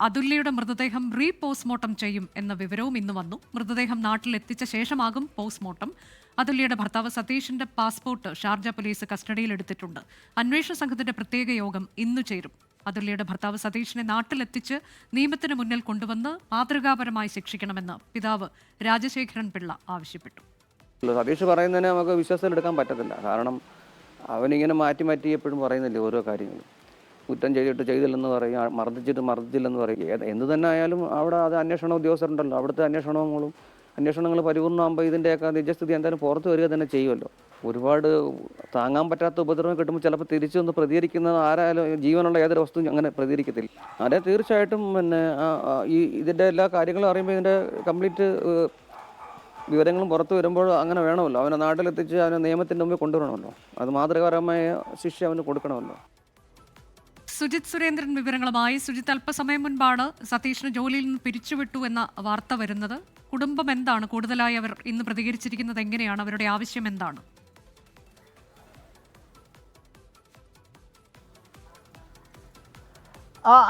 അതുല്യയുടെ മൃതദേഹം പോസ്റ്റ്മോർട്ടം ചെയ്യും എന്ന വിവരവും ഇന്ന് വന്നു. മൃതദേഹം നാട്ടിലെത്തിച്ച ശേഷമാകും പോസ്റ്റ്മോർട്ടം. അതുല്യയുടെ ഭർത്താവ് സതീഷിന്റെ പാസ്പോർട്ട് ഷാർജ പോലീസ് കസ്റ്റഡിയിലെടുത്തിട്ടുണ്ട്. അന്വേഷണ സംഘത്തിന്റെ പ്രത്യേക യോഗം ഇന്നു ചേരും. അതുല്യയുടെ ഭർത്താവ് സതീഷിനെ നാട്ടിലെത്തിച്ച് നിയമത്തിന് മുന്നിൽ കൊണ്ടുവന്ന് മാതൃകാപരമായി ശിക്ഷിക്കണമെന്ന് പിതാവ് രാജശേഖരൻ പിള്ള ആവശ്യപ്പെട്ടു. സതീഷ് പറയുന്നതിനെ നമുക്ക് വിശ്വാസത്തിലെടുക്കാൻ പറ്റത്തില്ല. കാരണം അവനിങ്ങനെ മാറ്റി മാറ്റി എപ്പോഴും പറയുന്നില്ലേ ഓരോ കാര്യങ്ങളും. കുറ്റം ചെയ്തില്ലെന്ന് പറയുക, മർദ്ദിച്ചില്ലെന്ന് പറയുക. എന്ത് തന്നെ ആയാലും അവിടെ അത് അന്വേഷണ ഉദ്യോഗസ്ഥരുണ്ടല്ലോ. അവിടുത്തെ അന്വേഷണങ്ങൾ പരിപൂർണ്ണമാകുമ്പോൾ ഇതിൻ്റെയൊക്കെ നിജസ്ഥിതി എന്തായാലും പുറത്ത് വരിക തന്നെ ചെയ്യുമല്ലോ. ഒരുപാട് താങ്ങാൻ പറ്റാത്ത ഉപദ്രവം കിട്ടുമ്പോൾ ചിലപ്പോൾ തിരിച്ചു വന്ന് പ്രതികരിക്കുന്നത് ആരായാലും ജീവനുള്ള ഏതൊരു വസ്തുവും അങ്ങനെ പ്രതികരിക്കത്തില്ല. അതെ, തീർച്ചയായിട്ടും ഇതിൻ്റെ എല്ലാ കാര്യങ്ങളും അറിയുമ്പോൾ ഇതിൻ്റെ കംപ്ലീറ്റ് വിവരങ്ങളും പുറത്തു വരുമ്പോൾ അങ്ങനെ വേണമല്ലോ. അവനെ നാട്ടിലെത്തിച്ച് അവനെ നിയമത്തിൻ്റെ മുമ്പിൽ കൊണ്ടുവരണമല്ലോ. അത് മാതൃകാപരമായ ശിക്ഷ അവന് കൊടുക്കണമല്ലോ. സുജിത് സുരേന്ദ്രൻ വിവരങ്ങളുമായി. സുജിത്ത്, അല്പസമയം മുൻപാണ് സതീഷിന് ജോലിയിൽ നിന്ന് പിരിച്ചുവിട്ടു എന്ന വാർത്ത വരുന്നത്. കുടുംബം എന്താണ് കൂടുതലായി അവർ ഇന്ന് പ്രതികരിച്ചിരിക്കുന്നത്? എങ്ങനെയാണ് അവരുടെ ആവശ്യം എന്താണ്?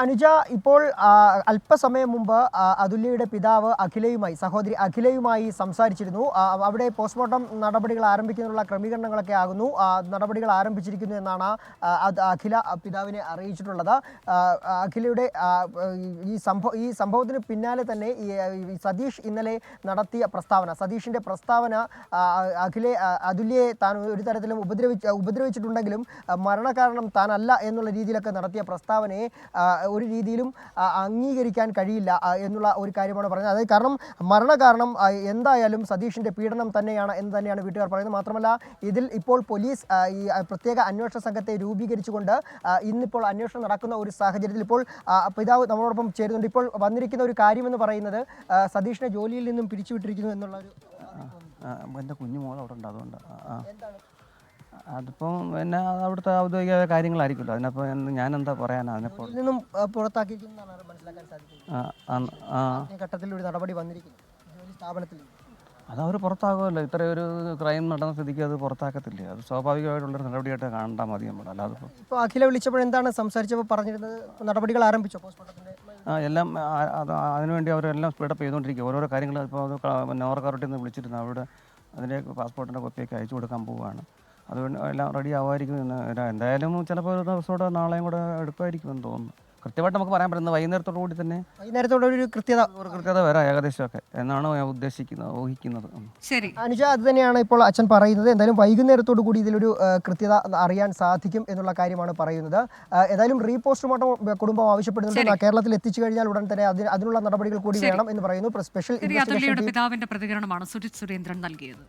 അനുജ, ഇപ്പോൾ അല്പസമയം മുമ്പ് അതുല്യയുടെ പിതാവ് സഹോദരി അഖിലയുമായി സംസാരിച്ചിരുന്നു. അവിടെ പോസ്റ്റ്മോർട്ടം നടപടികൾ ആരംഭിക്കുന്നതിനുള്ള ക്രമീകരണങ്ങളൊക്കെ ആകുന്നു. നടപടികൾ ആരംഭിച്ചിരിക്കുന്നു എന്നാണ് അഖില പിതാവിനെ അറിയിച്ചിട്ടുള്ളത്. അഖിലയുടെ ഈ സംഭവത്തിന് പിന്നാലെ തന്നെ സതീഷ് ഇന്നലെ നടത്തിയ സതീഷിൻ്റെ പ്രസ്താവന അതുല്യയെ താൻ ഒരു തരത്തിലും ഉപദ്രവിച്ചിട്ടുണ്ടെങ്കിലും മരണകാരണം താനല്ല എന്നുള്ള രീതിയിലൊക്കെ നടത്തിയ പ്രസ്താവനയെ ഒരു രീതിയിലും അംഗീകരിക്കാൻ കഴിയില്ല എന്നുള്ള ഒരു കാര്യമാണ് പറഞ്ഞത്. അതായത് കാരണം മരണകാരണം എന്തായാലും സതീഷിൻ്റെ പീഡനം തന്നെയാണ് എന്ന് തന്നെയാണ് വീട്ടുകാർ പറയുന്നത്. മാത്രമല്ല, ഇതിൽ ഇപ്പോൾ പോലീസ് ഈ പ്രത്യേക അന്വേഷണ സംഘത്തെ രൂപീകരിച്ചുകൊണ്ട് ഇന്നിപ്പോൾ അന്വേഷണം നടക്കുന്ന ഒരു സാഹചര്യത്തിൽ ഇപ്പോൾ പിതാവ് നമ്മളോടൊപ്പം ചേരുന്നുണ്ട്. ഇപ്പോൾ വന്നിരിക്കുന്ന ഒരു കാര്യമെന്ന് പറയുന്നത് സതീഷിനെ ജോലിയിൽ നിന്നും പിരിച്ചുവിട്ടിരിക്കുന്നു എന്നുള്ള ഒരു എൻ്റെ കുഞ്ഞുമോൾ അവിടെ ഉണ്ട്. അതുകൊണ്ട് അതിപ്പം പിന്നെ അവിടുത്തെ ഔദ്യോഗിക കാര്യങ്ങളായിരിക്കുമല്ലോ. അതിനപ്പോൾ ഞാൻ എന്താ പറയാനാ? അതിനെപ്പോൾ നിന്നും പുറത്താക്കിയിരിക്കുന്നതാണ് മനസ്സിലാക്കാൻ സാധിക്കുന്നത്. ഘട്ടത്തിൽ ഒരു നടപടി വന്നിരിക്കുന്നു ജോലി സ്ഥാപനത്തിൽ. അത് അവർ പുറത്താകുമല്ലോ. ഇത്രയൊരു ക്രൈം നടന്ന സ്ഥിതിക്ക് അത് പുറത്താക്കത്തില്ലേ? അത് സ്വാഭാവികമായിട്ടുള്ളൊരു നടപടിയായിട്ട് കാണാൻ മതി നമ്മൾ. അല്ലാതെ ഇപ്പോൾ അഖില വിളിച്ചപ്പോൾ എന്താണ് സംസാരിച്ചപ്പോൾ പറഞ്ഞിരുന്നത്? നടപടികൾ ആരംഭിച്ചോ പോസ്റ്റ്മോർട്ടത്തിൻ്റെ? എല്ലാം അതിനുവേണ്ടി അവരെല്ലാം സ്പീഡപ്പ് ചെയ്തുകൊണ്ടിരിക്കുക. ഓരോരോ കാര്യങ്ങൾ ഇപ്പോൾ അത് നോർ അതോറിറ്റിയിൽ നിന്ന് വിളിച്ചിരുന്നു. അവിടെ അതിൻ്റെ പാസ്പോർട്ടിൻ്റെ കോപ്പിയൊക്കെ അയച്ചു കൊടുക്കാൻ പോവുകയാണ്. അതുകൊണ്ട് എല്ലാം റെഡി ആവുമായിരിക്കും. എന്തായാലും ചിലപ്പോൾ ഒരു ദിവസത്തോടെ നാളെയും കൂടെ എടുക്കുമായിരിക്കുമെന്ന് തോന്നുന്നു. കൃത്യമായിട്ട് നമുക്ക് പറയാൻ പറ്റുന്നത് വൈകുന്നേരത്തോടു കൂടി തന്നെ ഒരു കൃത്യത വരാം ഏകദേശമൊക്കെ എന്നാണ് ഊഹിക്കുന്നത്. ശരി അനുജ, അത് തന്നെയാണ് ഇപ്പോൾ അച്ഛൻ പറയുന്നത്. എന്തായാലും വൈകുന്നേരത്തോടു കൂടി ഇതിലൊരു കൃത്യത അറിയാൻ സാധിക്കും എന്നുള്ള കാര്യമാണ് പറയുന്നത്. ഏതായാലും പോസ്റ്റ്മോർട്ടം കുടുംബം ആവശ്യപ്പെടുന്നുണ്ട്. കേരളത്തിൽ എത്തിച്ചു കഴിഞ്ഞാൽ ഉടൻ തന്നെ അതിനുള്ള നടപടികൾ കൂടി വേണം എന്ന് പറയുന്നു. സ്പെഷ്യൽ പിതാവിന്റെ പ്രതികരണമാണ് സുജിത് സുരേന്ദ്രൻ നൽകിയത്.